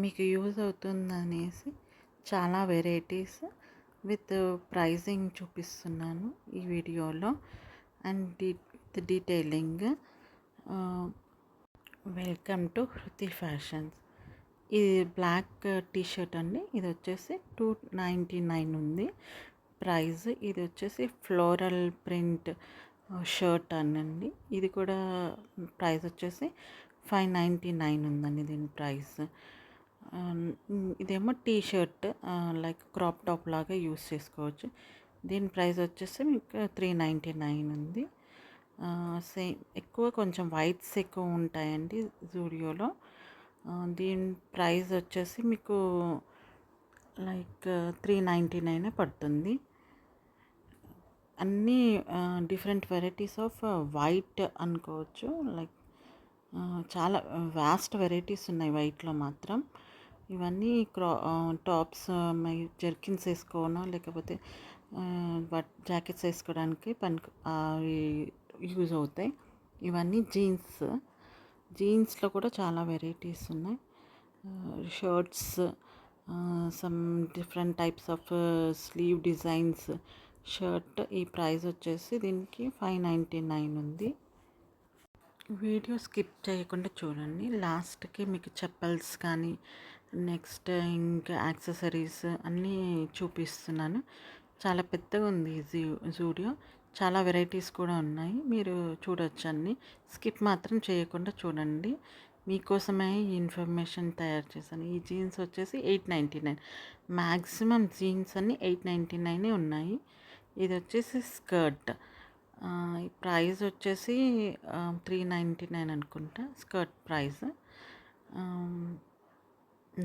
మీకు యూజ్ అవుతుందనేసి చాలా varieties with pricing చూపిస్తున్నాను ఈ వీడియోలో. And with detailing. Welcome to Hruthi fashions. ఇది బ్లాక్ టీషర్ట్ అండి. ఇది వచ్చేసి 299 ఉంది ప్రైస్. ఇది వచ్చేసి ఫ్లోరల్ ప్రింట్ షర్ట్ అనండి. ఇది కూడా ప్రైస్ వచ్చేసి 599 ఉందండి దీని ప్రైస్. ఇదేమో T shirt, like crop top లాగా యూస్ చేసుకోవచ్చు. దీని ప్రైస్ వచ్చేసి మీకు 399 ఉంది. సేమ్ ఎక్కువ కొంచెం వైట్స్ ఎక్కువ ఉంటాయండి జూడియోలో. దీని ప్రైస్ వచ్చేసి మీకు లైక్ 399 పడుతుంది. అన్నీ డిఫరెంట్ వెరైటీస్ ఆఫ్ వైట్ అనుకోవచ్చు. లైక్ చాలా వాస్ట్ వెరైటీస్ ఉన్నాయి వైట్లో మాత్రం. ఇవన్నీ టాప్స్, జర్కిన్స్ వేసుకోనో లేకపోతే జాకెట్స్ వేసుకోవడానికి అవి యూజ్ అవుతాయి. ఇవన్నీ జీన్స్లో కూడా చాలా వెరైటీస్ ఉన్నాయి. Shirts, some different types of sleeve designs shirt. ఈ ప్రైస్ వచ్చేసి దీనికి 599 ఉంది. వీడియో స్కిప్ చేయకుండా చూడండి. లాస్ట్కి మీకు చెప్పల్స్ కానీ నెక్స్ట్ ఇంకా యాక్సెసరీస్ అన్నీ చూపిస్తున్నాను. చాలా పెద్దగా ఉంది జూడియో. చాలా వెరైటీస్ కూడా ఉన్నాయి, మీరు చూడొచ్చు అన్నీ. స్కిప్ మాత్రం చేయకుండా చూడండి. మీకోసమే ఈ ఇన్ఫర్మేషన్ తయారు చేశాను. ఈ జీన్స్ వచ్చేసి 899. మ్యాక్సిమం జీన్స్ అన్నీ 899 ఉన్నాయి. ఇది వచ్చేసి స్కర్ట్. ప్రైస్ వచ్చేసి 399 అనుకుంటా స్కర్ట్ ప్రైస్.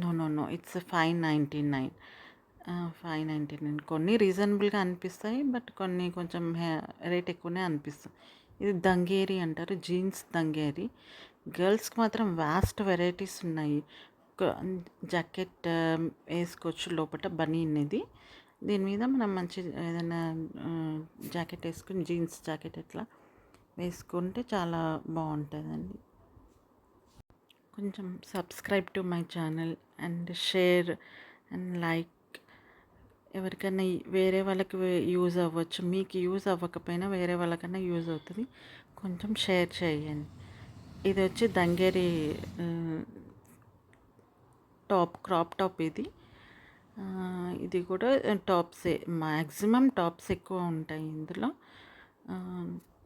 No it's 599. 599. కొన్ని రీజనబుల్గా అనిపిస్తాయి, బట్ కొన్ని కొంచెం రేట్ ఎక్కువనే అనిపిస్తుంది. ఇది దంగేరి అంటారు, జీన్స్ దంగేరి. గర్ల్స్కి మాత్రం వాస్ట్ వెరైటీస్ ఉన్నాయి. జాకెట్ వేసుకోవచ్చు లోపల, బనీన్ ఇది. దీని మీద మనం మంచి ఏదైనా జాకెట్ వేసుకుని, జీన్స్ జాకెట్ ఎట్లా వేసుకుంటే చాలా బాగుంటుందండి. కొంచెం subscribe to my channel and share and like. ఎవరికైనా వేరే వాళ్ళకి యూజ్ అవ్వచ్చు, మీకు యూజ్ అవ్వకపోయినా వేరే వాళ్ళకన్నా యూజ్ అవుతుంది. కొంచెం షేర్ చేయండి. ఇది వచ్చి దంగేరి క్రాప్ టాప్ ఇది. ఇది కూడా టాప్సే, మ్యాక్సిమం టాప్స్ ఎక్కువ ఉంటాయి ఇందులో.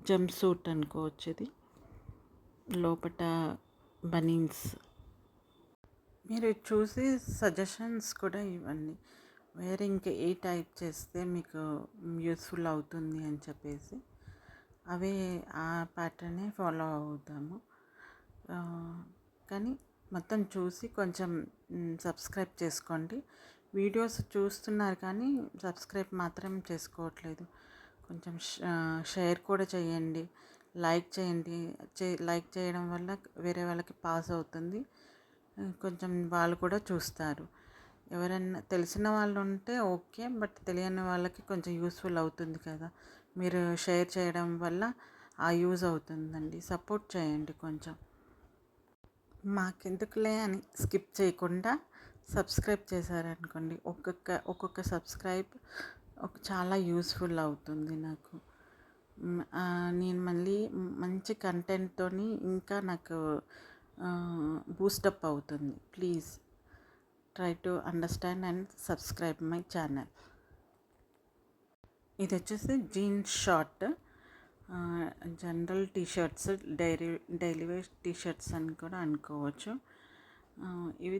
జంప్ సూట్ అనుకోవచ్చు ఇది. లోపట బనీన్స్. మీరు చూసి సజెషన్స్ కూడా ఇవ్వండి, వేరే ఇంకా ఏ టైప్ చేస్తే మీకు యూస్ఫుల్ అవుతుంది అని చెప్పేసి. అవే ఆ ప్యాటర్నే ఫాలో అవుతాము. కానీ మొత్తం చూసి కొంచెం సబ్స్క్రైబ్ చేసుకోండి. వీడియోస్ చూస్తున్నారు కానీ సబ్స్క్రైబ్ మాత్రం చేసుకోవట్లేదు. కొంచెం షేర్ కూడా చేయండి, లైక్ చేయండి. లైక్ చేయడం వల్ల వేరే వాళ్ళకి పాస్ అవుతుంది, కొంచెం వాళ్ళు కూడా చూస్తారు. ఎవరైనా తెలిసిన వాళ్ళు ఉంటే ఓకే, బట్ తెలియని వాళ్ళకి కొంచెం యూస్ఫుల్ అవుతుంది కదా. మీరు షేర్ చేయడం వల్ల ఆ యూజ్ అవుతుందండి. సపోర్ట్ చేయండి కొంచెం. మాకెందుకులే అని స్కిప్ చేయకుండా సబ్స్క్రైబ్ చేశారనుకోండి, ఒక్కొక్క సబ్స్క్రైబ్ చాలా యూస్ఫుల్ అవుతుంది నాకు. నేను మళ్ళీ మంచి కంటెంట్తో ఇంకా నాకు బూస్టప్ అవుతుంది. Please try to understand and subscribe my channel. ఇది వచ్చేసి jeans short, general T-shirts, daily wear T-shirts అని కూడా అనుకోవచ్చు. ఇవి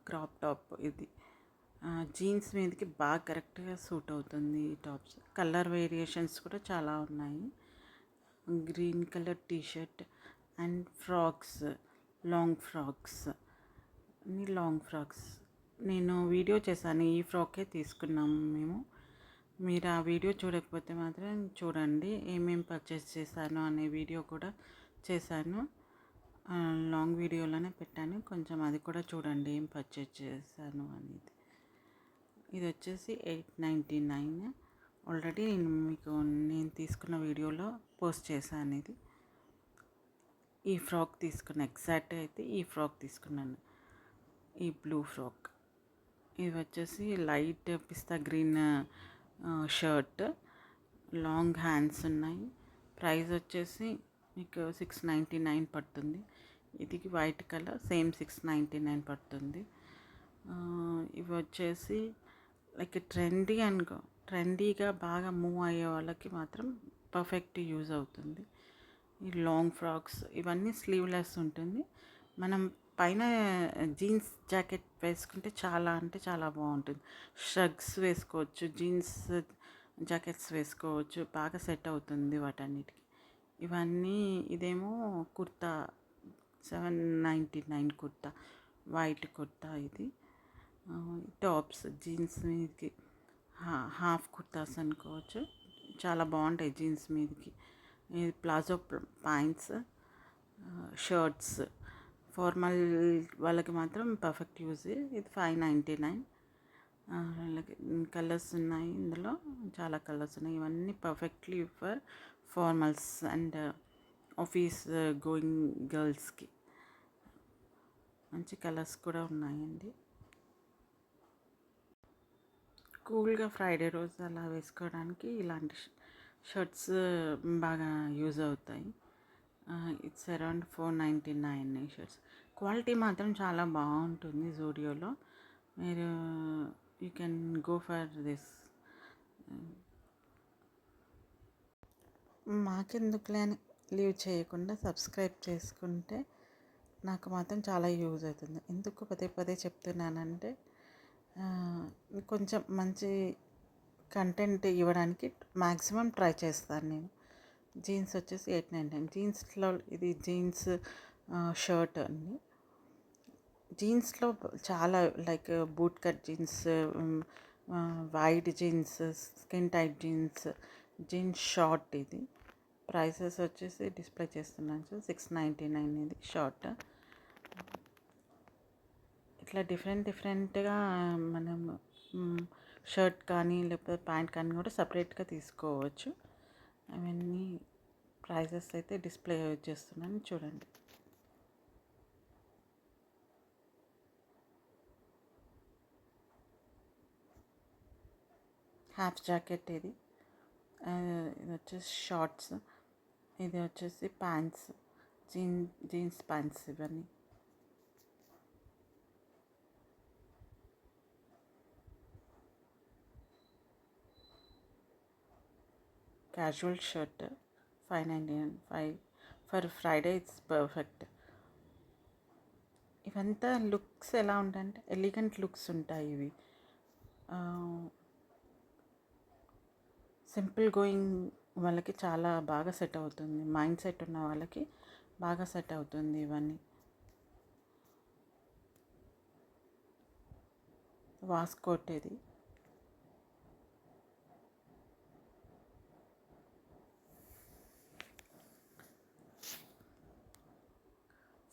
క్రాప్ టాప్. ఇది జీన్స్ మీదకి బాగా కరెక్ట్గా సూట్ అవుతుంది ఈ టాప్స్. కలర్ వేరియేషన్స్ కూడా చాలా ఉన్నాయి. Green colour T-shirt and frocks, long frocks. నేను వీడియో చేశాను, ఈ ఫ్రాకే తీసుకున్నాము మేము. మీరు ఆ వీడియో చూడకపోతే మాత్రం చూడండి, ఏమేమి పర్చేస్ చేశాను అనే వీడియో కూడా చేశాను. లాంగ్ వీడియోలోనే పెట్టాను, కొంచెం అది కూడా చూడండి ఏం పర్చేస్ చేశాను అనేది. ఇది వచ్చేసి 899. ఆల్రెడీ నేను తీసుకున్న వీడియోలో పోస్ట్ చేశాను. ఇది ఈ ఫ్రాక్ తీసుకున్న, ఎగ్జాక్ట్గా అయితే ఈ ఫ్రాక్ తీసుకున్నాను. ఈ బ్లూ ఫ్రాక్. ఇది వచ్చేసి లైట్ పిస్తా గ్రీన్ షర్ట్, లాంగ్ హ్యాండ్స్ ఉన్నాయి. ప్రైస్ వచ్చేసి మీకు 699 పడుతుంది. ఇది వైట్ కలర్, సేమ్ 699 పడుతుంది. ఇవి వచ్చేసి లైక్ ట్రెండీగా బాగా మూవ్ అయ్యే వాళ్ళకి మాత్రం పర్ఫెక్ట్ యూజ్ అవుతుంది. ఈ లాంగ్ ఫ్రాక్స్ ఇవన్నీ స్లీవ్లెస్ ఉంటుంది. మనం పైన జీన్స్ జాకెట్ వేసుకుంటే చాలా అంటే చాలా బాగుంటుంది. షర్ట్స్ వేసుకోవచ్చు, జీన్స్ జాకెట్స్ వేసుకోవచ్చు, బాగా సెట్ అవుతుంది వాటన్నిటికి. ఇదేమో కుర్తా, 799 కుర్తా, వైట్ కుర్తా. ఇది టాప్స్ జీన్స్ మీదకి హాఫ్ కుర్తాస్ అనుకోవచ్చు, చాలా బాగుంటాయి జీన్స్ మీదకి. ఇది ప్లాజో ప్యాంట్స్, షర్ట్స్, ఫార్మల్ వాళ్ళకి మాత్రం పర్ఫెక్ట్ యూజ్. ఇది 599. అలాగే కలర్స్ ఉన్నాయి, ఇందులో చాలా కలర్స్ ఉన్నాయి. ఇవన్నీ perfectly for formals and office going గర్ల్స్కి. మంచి కలర్స్ కూడా ఉన్నాయండి. కూల్గా ఫ్రైడే రోజు అలా వేసుకోవడానికి ఇలాంటి షర్ట్స్ బాగా యూజ్ అవుతాయి. ఇట్స్ అరౌండ్ 499 ఈ షర్ట్స్. క్వాలిటీ మాత్రం చాలా బాగుంటుంది జూడియోలో. మీరు you can go for this. మాకెందుకులే అని లీవ్ చేయకుండా సబ్స్క్రైబ్ చేసుకుంటే నాకు మాత్రం చాలా యూజ్ అవుతుంది. ఎందుకు పదే పదే చెప్తున్నానంటే కొంచెం మంచి కంటెంట్ ఇవ్వడానికి మ్యాక్సిమం ట్రై చేస్తాను నేను. జీన్స్ వచ్చేసి 899. జీన్స్లో ఇది జీన్స్ షర్ట్ అండి. జీన్స్లో చాలా like boot cut jeans, wide jeans, skin tight jeans, jeans short. ఇది ప్రైసెస్ వచ్చేసి డిస్ప్లే చేస్తున్నాను. 699 ఇది షార్ట్. ఇట్లా డిఫరెంట్గా మనం షర్ట్ కానీ లేకపోతే ప్యాంట్ కానీ కూడా సపరేట్గా తీసుకోవచ్చు. అవన్నీ ప్రైజెస్ అయితే డిస్ప్లే చేస్తున్నాను, చూడండి. హాఫ్ జాకెట్ ఇది వచ్చేసి షార్ట్స్, ఇది వచ్చేసి ప్యాంట్స్, జీన్స్ ప్యాంట్స్. ఇవన్నీ casual shirt 599. For Friday it's perfect. ఇవంతా లుక్స్ ఎలా ఉంటాయంటే ఎలిగెంట్ లుక్స్ ఉంటాయి. ఇవి సింపుల్ గోయింగ్ వాళ్ళకి చాలా బాగా సెట్ అవుతుంది. మైండ్ సెట్ ఉన్న వాళ్ళకి బాగా సెట్ అవుతుంది ఇవన్నీ. వాస్కోట్ ఇది.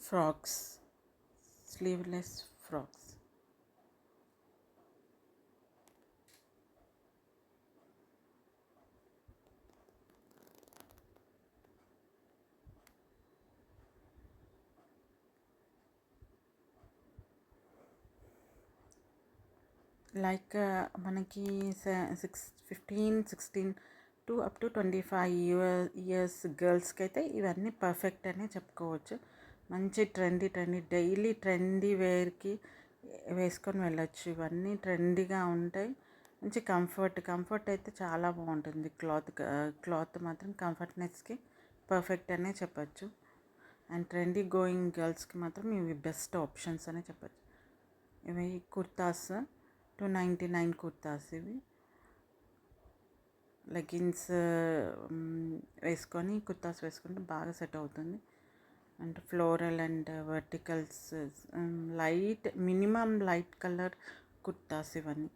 Frocks, sleeveless frocks. లైక్ మనకి 15, 16 టు అప్ టు 25 ఇయర్స్ గర్ల్స్కి అయితే ఇవన్నీ పర్ఫెక్ట్ అనే చెప్పుకోవచ్చు. మంచి ట్రెండీ డైలీ ట్రెండీ వేర్కి వేసుకొని వెళ్ళొచ్చు. ఇవన్నీ ట్రెండీగా ఉంటాయి. మంచి కంఫర్ట్ అయితే చాలా బాగుంటుంది. క్లాత్ మాత్రం కంఫర్ట్నెస్కి పర్ఫెక్ట్ అనే చెప్పచ్చు. అండ్ ట్రెండీ గోయింగ్ గర్ల్స్కి మాత్రం ఇవి బెస్ట్ ఆప్షన్స్ అనే చెప్పచ్చు. ఇవి కుర్తాస్ 299 కుర్తాస్. ఇవి లెగిన్స్ వేసుకొని కుర్తాస్ వేసుకుంటే బాగా సెట్ అవుతుంది. And floral and verticals, minimum light colour kurtas. ఇవన్నీ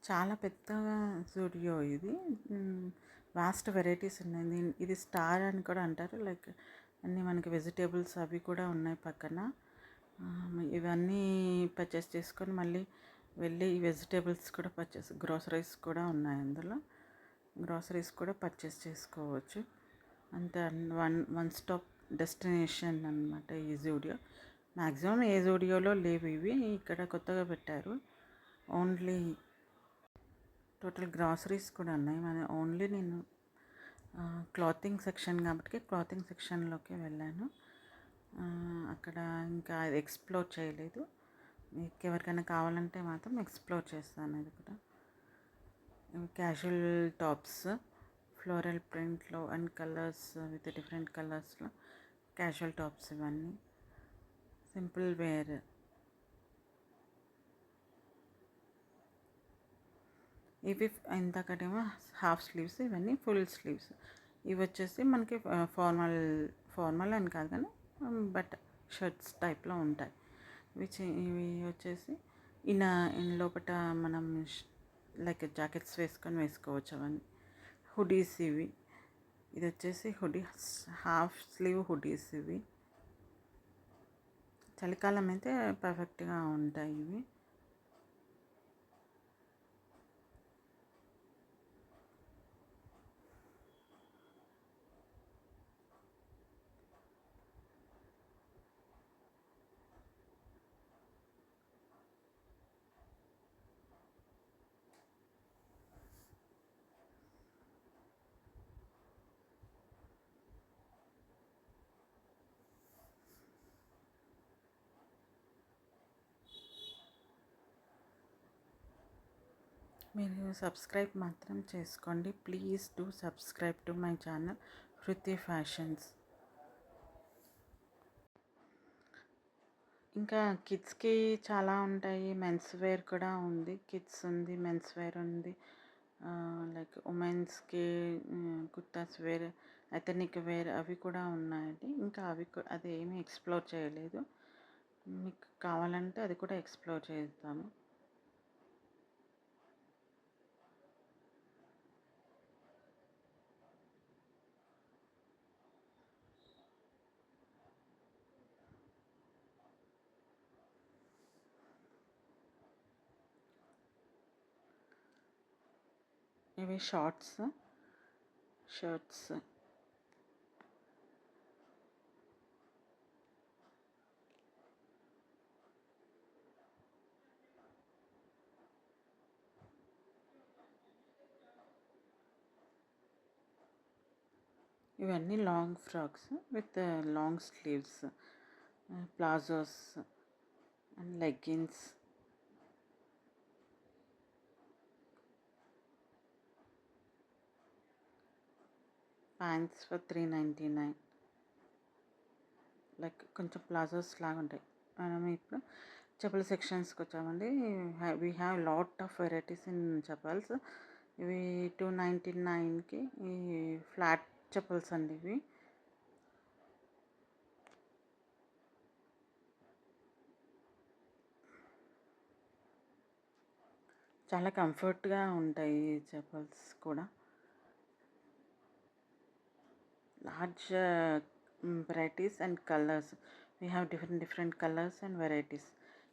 చాలా పెద్దగా జూడియో ఇది. వాస్ట్ వెరైటీస్ ఉన్నాయి. ఇది స్టార్ అని కూడా అంటారు. లైక్ అన్నీ మనకి వెజిటేబుల్స్ అవి కూడా ఉన్నాయి పక్కన. ఇవన్నీ పర్చేస్ చేసుకొని మళ్ళీ వెళ్ళి వెజిటేబుల్స్ కూడా గ్రోసరీస్ కూడా ఉన్నాయి అందులో. గ్రోసరీస్ కూడా పర్చేస్ చేసుకోవచ్చు. అంతే, వన్ స్టాప్ డెస్టినేషన్ అనమాట ఈ జూడియో. మ్యాక్సిమం ఏ జూడియోలో లేవు ఇవి, ఇక్కడ కొత్తగా పెట్టారు. ఓన్లీ టోటల్ గ్రాసరీస్ కూడా ఉన్నాయి. ఓన్లీ నేను క్లాతింగ్ సెక్షన్ కాబట్టి క్లాతింగ్ సెక్షన్లోకి వెళ్ళాను. అక్కడ ఇంకా అది ఎక్స్ప్లోర్ చేయలేదు. మీకు ఎవరికైనా కావాలంటే మాత్రం ఎక్స్ప్లోర్ చేస్తాను. అది కూడా క్యాజువల్ టాప్స్, ఫ్లోరల్ ప్రింట్లో అండ్ కలర్స్ విత్ డిఫరెంట్ కలర్స్లో క్యాజువల్ టాప్స్, ఇవన్నీ సింపుల్ వేర్. ఇవి ఇంతకటేమో హాఫ్ స్లీవ్స్, ఇవన్నీ ఫుల్ స్లీవ్స్. ఇవి వచ్చేసి మనకి ఫార్మల్ అని కాదు కానీ బట్ షర్ట్స్ టైప్లో ఉంటాయి. ఇవి వచ్చేసి లోపల మనం లైక్ జాకెట్స్ వేసుకోవచ్చు అవన్నీ. హుడీస్ ఇవి, ఇది వచ్చేసి హుడీస్, హాఫ్ స్లీవ్ హుడీస్. ఇవి చలికాలం అయితే పర్ఫెక్ట్గా ఉంటాయి ఇవి. మీరు సబ్స్క్రైబ్ మాత్రం చేసుకోండి. Please do subscribe to my channel Hruthi fashions. ఇంకా కిడ్స్కి చాలా ఉంటాయి. మెన్స్ వేర్ కూడా ఉంది, కిడ్స్ ఉంది, మెన్స్ వేర్ ఉంది. లైక్ ఉమెన్స్కి కుర్తాస్ వేర్, ఎథనిక్ వేర్ అవి కూడా ఉన్నాయండి. ఇంకా అది ఏమీ ఎక్స్ప్లోర్ చేయలేదు. మీకు కావాలంటే అది కూడా ఎక్స్ప్లోర్ చేస్తాము. ఇవి షర్ట్స్. ఇవన్నీ long frocks with long sleeves, palazzos and leggings. Pants for 399. Like కొంచెం ప్లాజోస్ లాగా ఉంటాయి. మనం ఇప్పుడు చెప్పల్ సెక్షన్స్కి వచ్చామండి. We have lot of varieties in chappals. ఇవి 299కి ఈ ఫ్లాట్ చెప్పల్స్ అండి. ఇవి చాలా కంఫర్ట్గా ఉంటాయి ఈ చెప్పల్స్ కూడా. Large varieties and colors. We have different colors and varieties.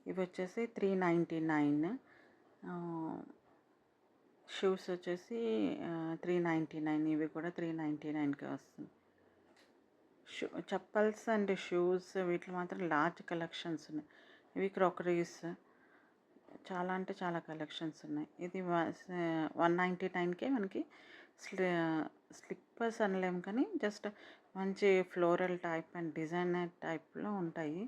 ఇవి వచ్చేసి 399. షూస్ వచ్చేసి 399. ఇవి కూడా 399కి వస్తుంది. చెప్పల్స్ అండ్ షూస్ వీటిలో మాత్రం లార్జ్ కలెక్షన్స్ ఉన్నాయి. ఇవి క్రాకరీస్, చాలా అంటే చాలా కలెక్షన్స్ ఉన్నాయి. ఇది 199కే మనకి స్లిప్పర్స్ అనలేము కానీ జస్ట్ మంచి ఫ్లోరల్ టైప్ అండ్ డిజైనర్ టైప్లో ఉంటాయి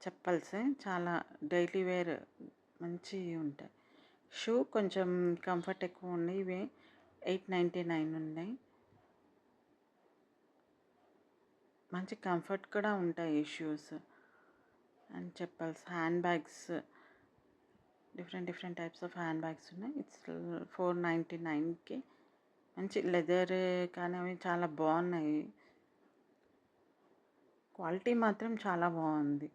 చెప్పల్స్. చాలా డైలీ వేర్ మంచివి ఉంటాయి. షూ కొంచెం కంఫర్ట్ ఎక్కువ ఉన్నాయి. ఇవి 899 ఉన్నాయి. మంచి కంఫర్ట్ కూడా ఉంటాయి ఈ shoes and chappals. Hand bags, different types of hand bags ఉన్నాయి. ఇట్స్ 499కి. మంచి లెదర్ కానీ అవి చాలా బాగున్నాయి. క్వాలిటీ మాత్రం చాలా బాగుంది.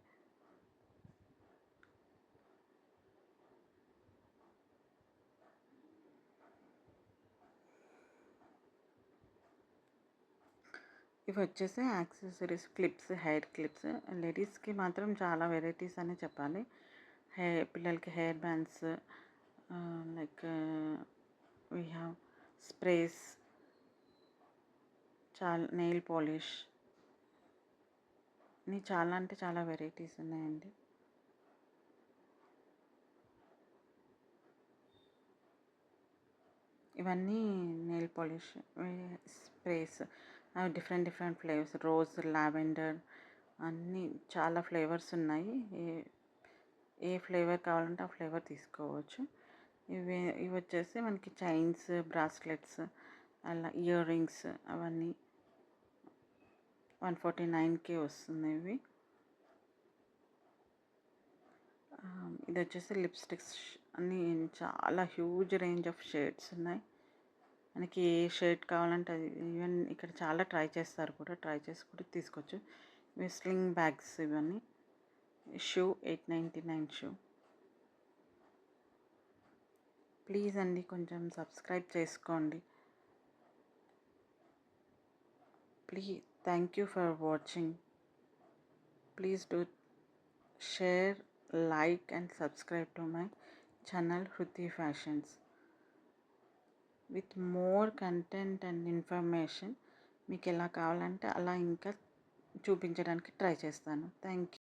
ఇవి వచ్చేసి యాక్సెసరీస్ క్లిప్స్, హెయిర్ క్లిప్స్. లేడీస్కి మాత్రం చాలా వెరైటీస్ అనే చెప్పాలి. పిల్లలకి hair bands, like we have sprays, చాలా నెయిల్ పాలిష్, ఇన్ని చాలా అంటే చాలా వెరైటీస్ ఉన్నాయండి. ఇవన్నీ నెయిల్ పాలిష్ స్ప్రేస్, అవి different different flavours, rose, lavender, అన్నీ చాలా ఫ్లేవర్స్ ఉన్నాయి. ఏ ఫ్లేవర్ కావాలంటే ఆ ఫ్లేవర్ తీసుకోవచ్చు. ఇవి వచ్చేసి మనకి చైన్స్, బ్రాస్లెట్స్, అలా ఇయర్ రింగ్స్, అవన్నీ 149కి వస్తున్నాయి ఇవి. ఇది వచ్చేసి లిప్స్టిక్స్, అన్నీ చాలా హ్యూజ్ రేంజ్ ఆఫ్ షేడ్స్ ఉన్నాయి. మనకి ఏ షేడ్ కావాలంటే అది. ఈవెన్ ఇక్కడ చాలా ట్రై చేస్తారు కూడా, ట్రై చేసి కూడా తీసుకోవచ్చు. ఇవి స్లింగ్ బ్యాగ్స్ ఇవన్నీ. Shoe 899 shoe. ప్లీజ్ అండి కొంచెం సబ్స్క్రైబ్ చేసుకోండి. Please, thank you for watching. Please do share, like and subscribe to my channel Hruti Fashions. With more content and information మీకు ఎలా కావాలంటే అలా ఇంకా చూపించడానికి ట్రై చేస్తాను. Thank you.